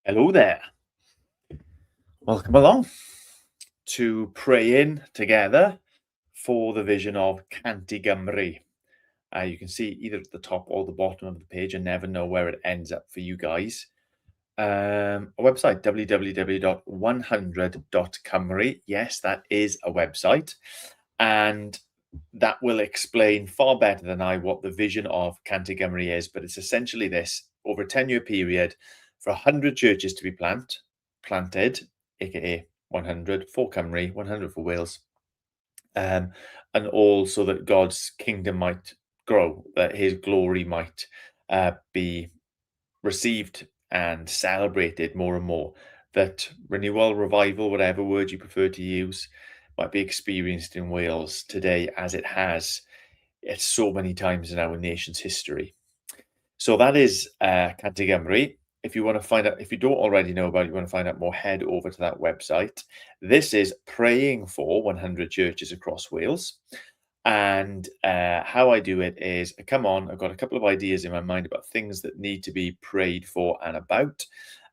Hello there. Welcome along to praying together for the vision of Canty Gymru. You can see either at the top or the bottom of the page. I never know where it ends up for you guys. A website, www.100.cymru. Yes, that is a website. And that will explain far better than I what the vision of Canty Gymru is. But it's essentially this: over a 10-year period, for 100 churches to be planted, aka 100 for Cymru, 100 for Wales, and all so that God's kingdom might grow, that his glory might be received and celebrated more and more, that renewal, revival, whatever word you prefer to use, might be experienced in Wales today as it has so many times in our nation's history. So that is Canty Gymru. If you want to find out, if you don't already know about it, you want to find out more, head over to that website. This is praying for 100 churches across Wales. And how I do it is I come on, I've got a couple of ideas in my mind about things that need to be prayed for and about.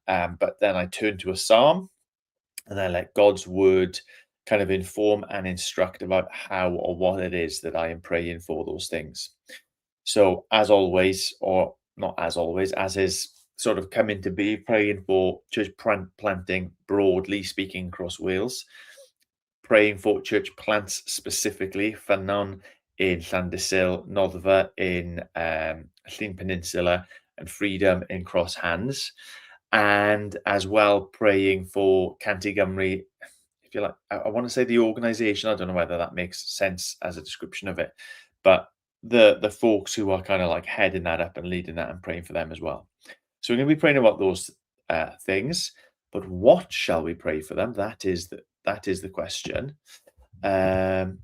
But then I turn to a psalm and I let God's word kind of inform and instruct about how or what it is that I am praying for those things. So, as always, or not as always, as is sort of come into be, praying for church planting, broadly speaking, across Wales, praying for church plants specifically, Ffynnon in Llandysul, Noddfa in Llyn Peninsula, and Freedom in Cross Hands, and as well praying for Canty Gymru. If you like, I want to say the organisation. I don't know whether that makes sense as a description of it, but the folks who are kind of like heading that up and leading that and praying for them as well. So we're going to be praying about those things. But what shall we pray for them? That is the question. Right.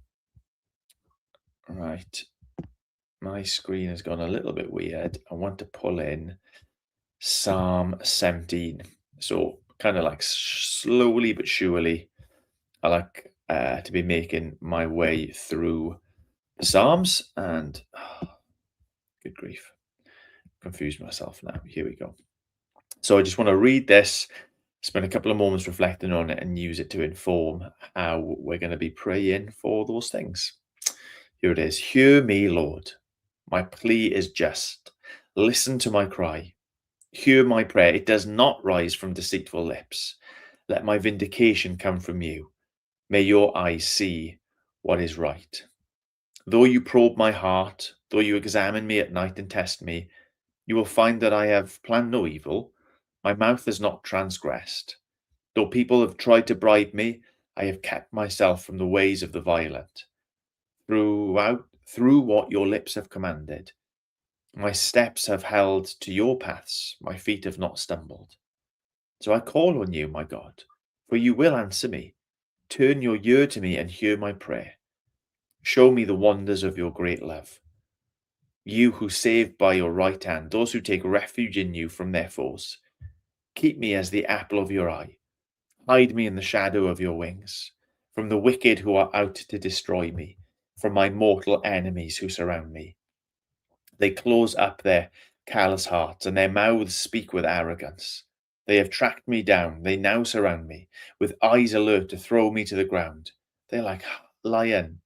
My screen has gone a little bit weird. I want to pull in Psalm 17. So kind of like slowly but surely, I like to be making my way through the Psalms, and good grief, confused myself now. Here we go. So I just want to read this, spend a couple of moments reflecting on it, and use it to inform how we're going to be praying for those things. Here it is. Hear me, Lord. My plea is just. Listen to my cry. Hear my prayer. It does not rise from deceitful lips. Let my vindication come from you. May your eyes see what is right. Though you probe my heart, though you examine me at night and test me, you will find that I have planned no evil. My mouth has not transgressed. Though people have tried to bribe me, I have kept myself from the ways of the violent. Through what your lips have commanded, my steps have held to your paths, my feet have not stumbled. So I call on you, my God, for you will answer me. Turn your ear to me and hear my prayer. Show me the wonders of your great love. You who save by your right hand, those who take refuge in you from their foes. Keep me as the apple of your eye. Hide me in the shadow of your wings, from the wicked who are out to destroy me, from my mortal enemies who surround me. They close up their callous hearts, and their mouths speak with arrogance. They have tracked me down. They now surround me, with eyes alert to throw me to the ground. They're like a lion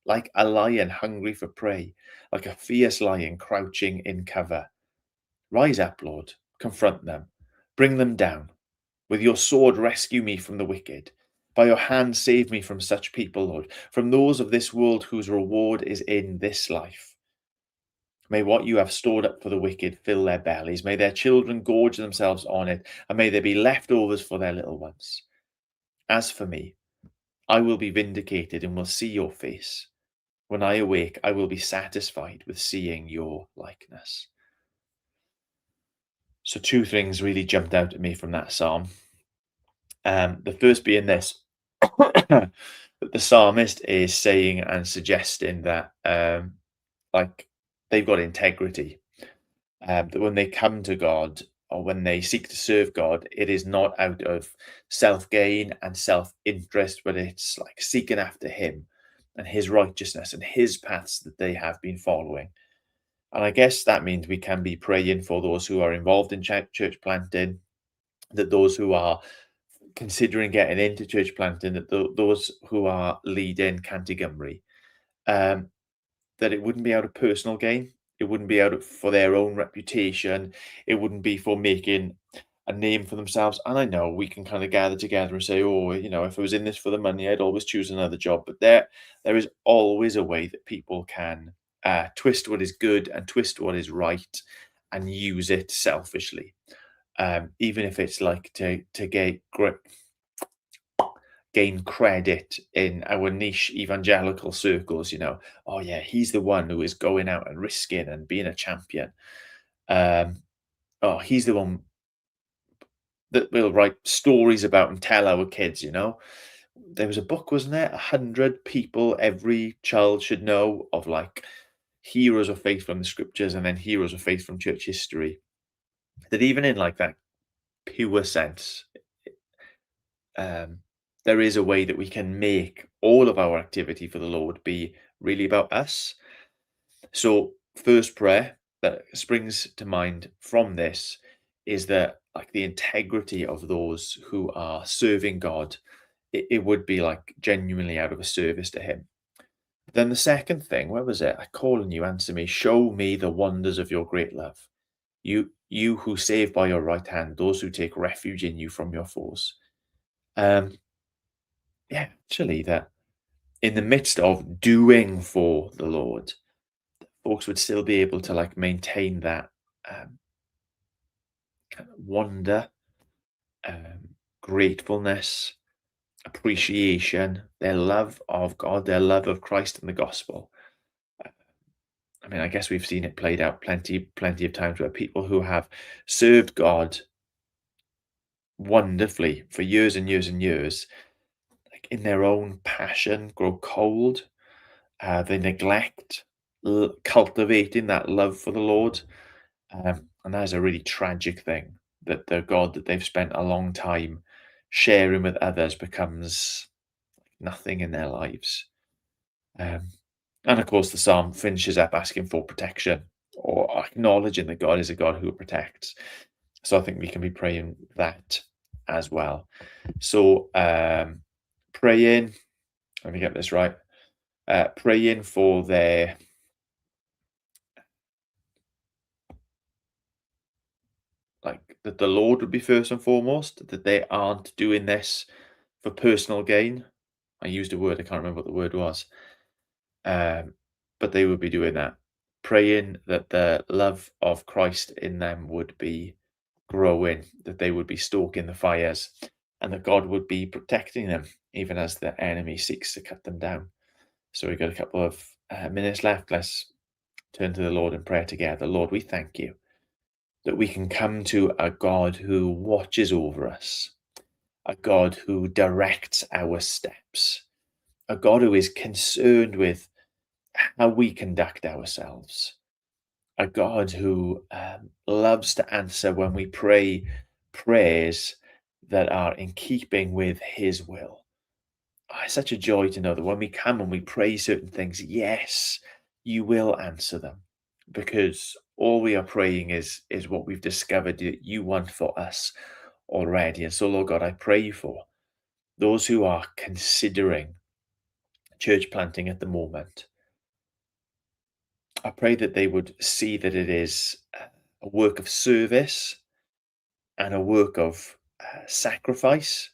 hungry for prey, like a fierce lion crouching in cover. Rise up, Lord, confront them, bring them down. With your sword, rescue me from the wicked. By your hand, save me from such people, Lord, from those of this world whose reward is in this life. May what you have stored up for the wicked fill their bellies. May their children gorge themselves on it, and may there be leftovers for their little ones. As for me, I will be vindicated and will see your face. When I awake, I will be satisfied with seeing your likeness. So two things really jumped out at me from that psalm. The first being this, that the psalmist is saying and suggesting that like they've got integrity, that when they come to God or when they seek to serve God, it is not out of self-gain and self-interest, but it's like seeking after him and his righteousness and his paths that they have been following. And I guess that means we can be praying for those who are involved in church planting, that those who are considering getting into church planting, that those who are leading Cantigymry, um, that it wouldn't be out of personal gain. It wouldn't be out of, for their own reputation. It wouldn't be for making a name for themselves. And I know we can kind of gather together and say, oh, if I was in this for the money, I'd always choose another job. But there is always a way that people can twist what is good and twist what is right and use it selfishly. Even if it's like to gain credit in our niche evangelical circles, oh yeah, he's the one who is going out and risking and being a champion. Oh, he's the one that we'll write stories about and tell our kids. There was a book, wasn't there? 100 people every child should know, of like heroes of faith from the scriptures and then heroes of faith from church history. That even in like that pure sense, there is a way that we can make all of our activity for the Lord be really about us. So, first prayer that springs to mind from this is that, like, the integrity of those who are serving God, it would be like genuinely out of a service to Him. Then the second thing, where was it? I call on you, answer me, show me the wonders of your great love. You who save by your right hand, those who take refuge in you from your foes. Um, yeah, actually, that in the midst of doing for the Lord, folks would still be able to like maintain that kind of wonder, gratefulness, appreciation, their love of God, their love of Christ and the gospel. I mean, I guess we've seen it played out plenty of times where people who have served God wonderfully for years and years and years, like in their own passion, grow cold. They neglect cultivating that love for the Lord. And that is a really tragic thing, that the God that they've spent a long time sharing with others becomes nothing in their lives. Um, and of course, the psalm finishes up asking for protection, or acknowledging that God is a God who protects. So I think we can be praying that as well. So praying, let me get this right, praying for their like that the Lord would be first and foremost, that they aren't doing this for personal gain. I used a word, I can't remember what the word was. But they would be doing that, praying that the love of Christ in them would be growing, that they would be stoking the fires, and that God would be protecting them, even as the enemy seeks to cut them down. So we've got a couple of minutes left. Let's turn to the Lord in prayer together. Lord, we thank you that we can come to a God who watches over us, a God who directs our steps, a God who is concerned with how we conduct ourselves, a God who loves to answer when we pray prayers that are in keeping with His will. Oh, it's such a joy to know that when we come and we pray certain things, yes, you will answer them, because all we are praying is what we've discovered that you want for us already. And so, Lord God, I pray for those who are considering church planting at the moment. I pray that they would see that it is a work of service and a work of sacrifice,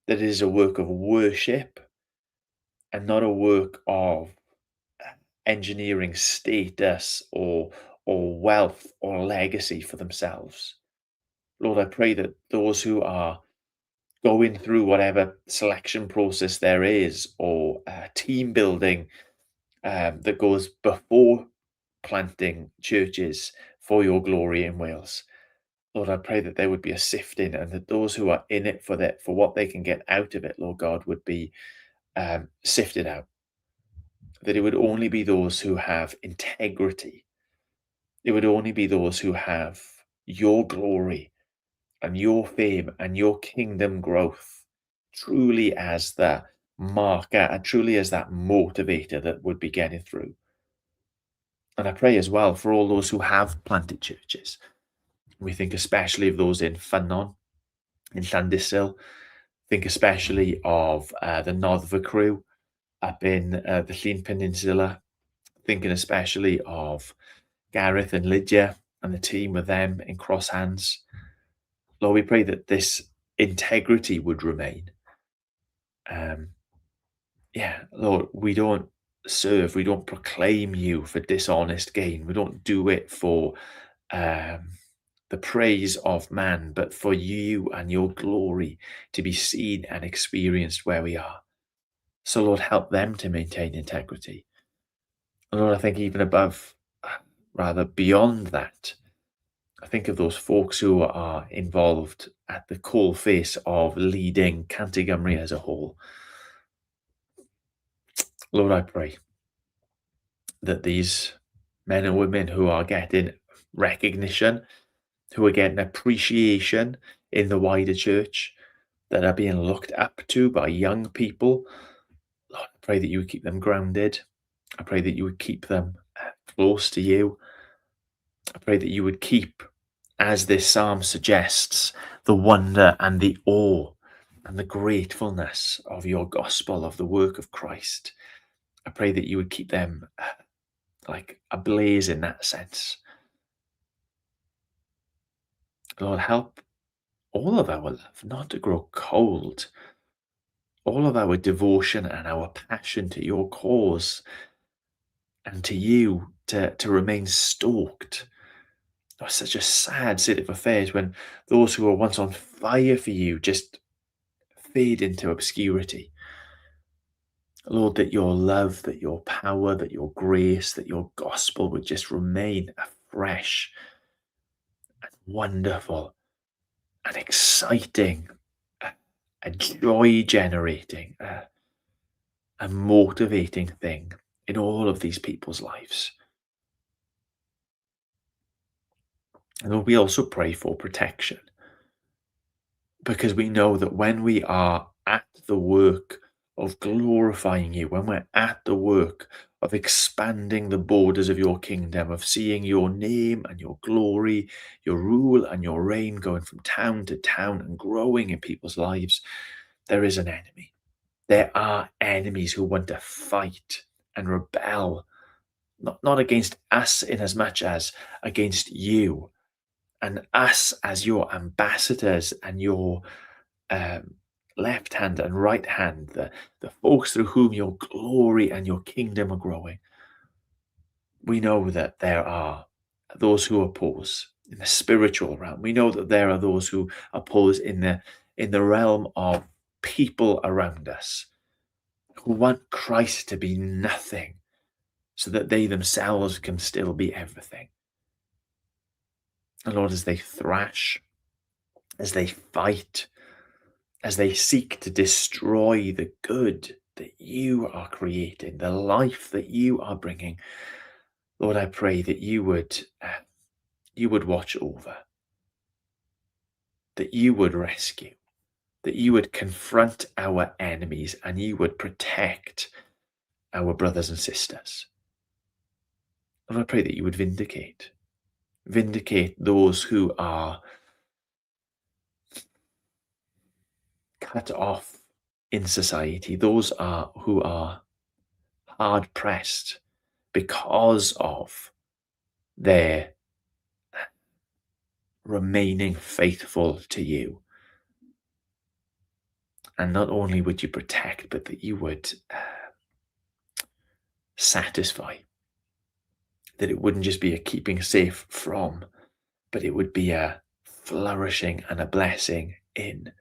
that it is a work of worship and not a work of engineering status or wealth or legacy for themselves. Lord, I pray that those who are going through whatever selection process there is, or team building that goes before planting churches for your glory in Wales. Lord, I pray that there would be a sifting, and that those who are in it for that, for what they can get out of it, Lord God, would be sifted out. That it would only be those who have integrity. It would only be those who have your glory and your fame and your kingdom growth truly as the marker and truly as that motivator that would be getting through. And I pray as well for all those who have planted churches. We think especially of those in Ffynnon, in Llandyssil. Think especially of the Noddfa crew up in the Llyn Peninsula. Thinking especially of Gareth and Lydia and the team with them in Cross Hands. Lord, we pray that this integrity would remain. Lord, we don't serve, we don't proclaim you for dishonest gain. We don't do it for the praise of man, but for you and your glory to be seen and experienced where we are. So, Lord, help them to maintain integrity. And Lord, I think even above, rather beyond that, I think of those folks who are involved at the coalface of leading Cantigymru as a whole. Lord, I pray that these men and women who are getting recognition, who are getting appreciation in the wider church, that are being looked up to by young people, Lord, I pray that you would keep them grounded. I pray that you would keep them close to you. I pray that you would keep, as this psalm suggests, the wonder and the awe and the gratefulness of your gospel, of the work of Christ. I pray that you would keep them like ablaze in that sense. Lord, help all of our love not to grow cold, all of our devotion and our passion to your cause and to you to remain stoked. Oh, such a sad state of affairs when those who were once on fire for you just fade into obscurity. Lord, that your love, that your power, that your grace, that your gospel would just remain afresh and wonderful and exciting, a joy generating, a motivating thing in all of these people's lives. And Lord, we also pray for protection, because we know that when we are at the work of glorifying you, when we're at the work of expanding the borders of your kingdom, of seeing your name and your glory, your rule and your reign going from town to town and growing in people's lives, there is an enemy. There are enemies who want to fight and rebel, not against us in as much as against you, and us as your ambassadors and your left hand and right hand, the folks through whom your glory and your kingdom are growing. We know that there are those who oppose in the spiritual realm. We know that there are those who oppose in the realm of people around us, who want Christ to be nothing so that they themselves can still be everything. And Lord, as they thrash, as they fight, as they seek to destroy the good that you are creating, the life that you are bringing, Lord, I pray that you would watch over, that you would rescue, that you would confront our enemies, and you would protect our brothers and sisters. Lord, I pray that you would vindicate those who are cut off in society, those who are hard pressed because of their remaining faithful to you. And not only would you protect, but that you would satisfy, that it wouldn't just be a keeping safe from, but it would be a flourishing and a blessing in,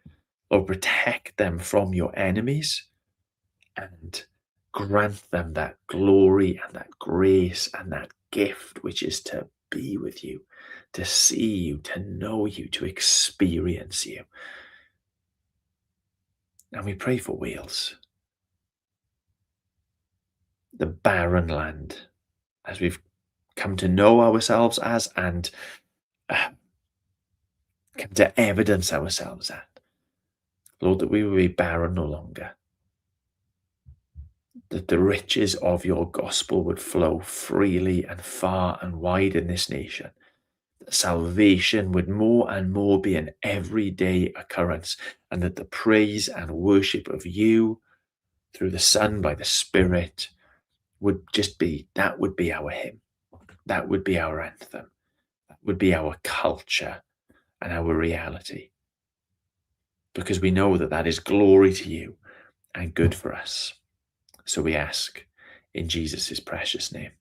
or protect them from your enemies and grant them that glory and that grace and that gift, which is to be with you, to see you, to know you, to experience you. And we pray for Wales, the barren land, as we've come to know ourselves as and come to evidence ourselves at. Lord, that we will be barren no longer, that the riches of your gospel would flow freely and far and wide in this nation, salvation would more and more be an everyday occurrence, and that the praise and worship of you through the Son by the Spirit would just be, that would be our hymn. That would be our anthem. That would be our culture and our reality. Because we know that that is glory to you and good for us. So we ask in Jesus' precious name.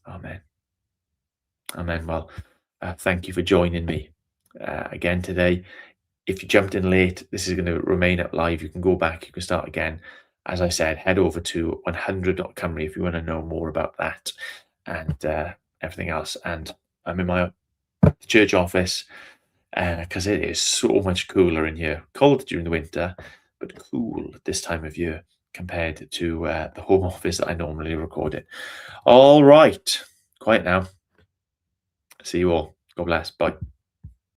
Amen. Amen. Well, thank you for joining me again today. If you jumped in late, this is going to remain up live. You can go back, you can start again. As I said, head over to 100.cymru if you want to know more about that and everything else. And I'm in my church office because it is so much cooler in here. Cold during the winter, but cool at this time of year compared to the home office that I normally record in. All right. Quiet now. See you all. God bless. Bye.